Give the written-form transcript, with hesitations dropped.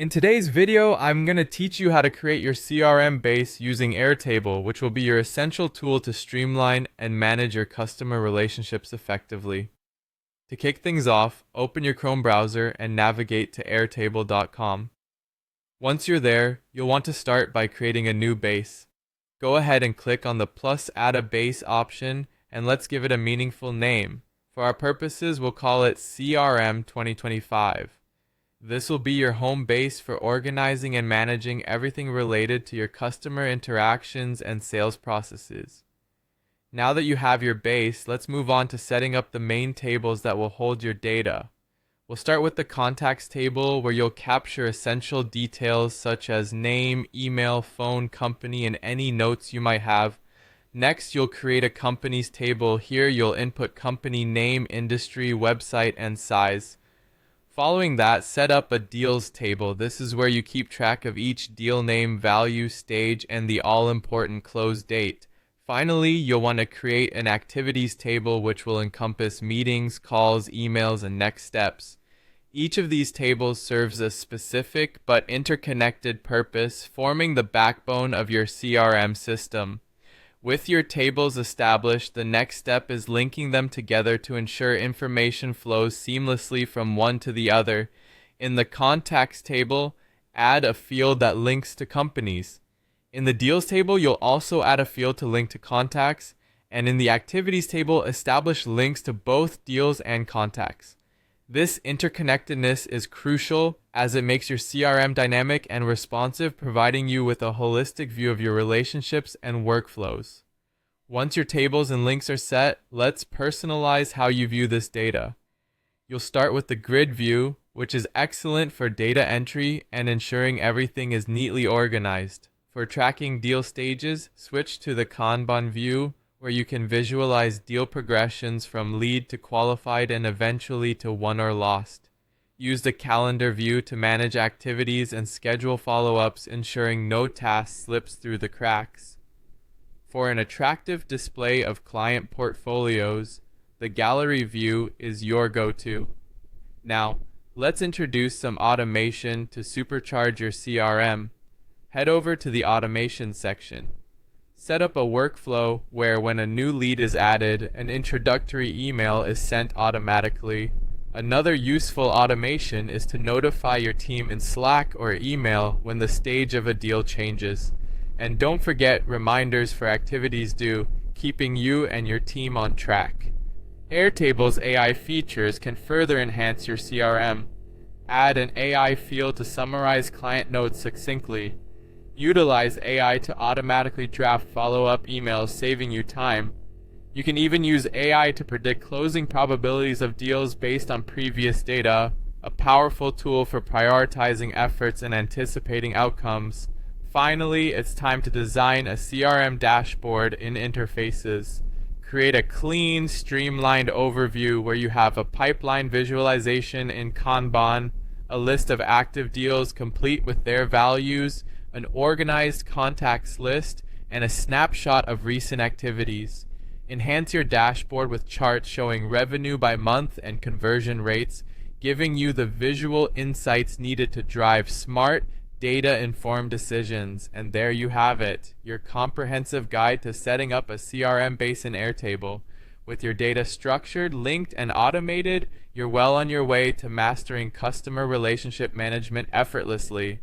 In today's video, I'm going to teach you how to create your CRM base using Airtable, which will be your essential tool to streamline and manage your customer relationships effectively. To kick things off, open your Chrome browser and navigate to airtable.com. Once you're there, you'll want to start by creating a new base. Go ahead and click on the plus add a base option and let's give it a meaningful name. For our purposes, we'll call it CRM 2025. This will be your home base for organizing and managing everything related to your customer interactions and sales processes. Now that you have your base, let's move on to setting up the main tables that will hold your data. We'll start with the contacts table where you'll capture essential details such as name, email, phone, company, and any notes you might have. Next, you'll create a companies table. Here you'll input company name, industry, website, and size. Following that, set up a deals table. This is where you keep track of each deal name, value, stage, and the all-important close date. Finally, you'll want to create an activities table which will encompass meetings, calls, emails, and next steps. Each of these tables serves a specific but interconnected purpose, forming the backbone of your CRM system. With your tables established, the next step is linking them together to ensure information flows seamlessly from one to the other. In the contacts table, add a field that links to companies. In the deals table, you'll also add a field to link to contacts, and in the activities table, establish links to both deals and contacts. This interconnectedness is crucial as it makes your CRM dynamic and responsive, providing you with a holistic view of your relationships and workflows. Once your tables and links are set, let's personalize how you view this data. You'll start with the grid view, which is excellent for data entry and ensuring everything is neatly organized. For tracking deal stages, switch to the Kanban view, where you can visualize deal progressions from lead to qualified and eventually to won or lost. Use the calendar view to manage activities and schedule follow-ups, ensuring no task slips through the cracks. For an attractive display of client portfolios, the gallery view is your go-to. Now, let's introduce some automation to supercharge your CRM. Head over to the automation section. Set up a workflow where when a new lead is added, an introductory email is sent automatically. Another useful automation is to notify your team in Slack or email when the stage of a deal changes. And don't forget reminders for activities due, keeping you and your team on track. Airtable's AI features can further enhance your CRM. Add an AI field to summarize client notes succinctly. Utilize AI to automatically draft follow-up emails, saving you time. You can even use AI to predict closing probabilities of deals based on previous data, a powerful tool for prioritizing efforts and anticipating outcomes. Finally, it's time to design a CRM dashboard in interfaces. Create a clean, streamlined overview where you have a pipeline visualization in Kanban, a list of active deals complete with their values, an organized contacts list, and a snapshot of recent activities. Enhance your dashboard with charts showing revenue by month and conversion rates, giving you the visual insights needed to drive smart, data-informed decisions. And there you have it, your comprehensive guide to setting up a CRM base in Airtable. With your data structured, linked, and automated, you're well on your way to mastering customer relationship management effortlessly.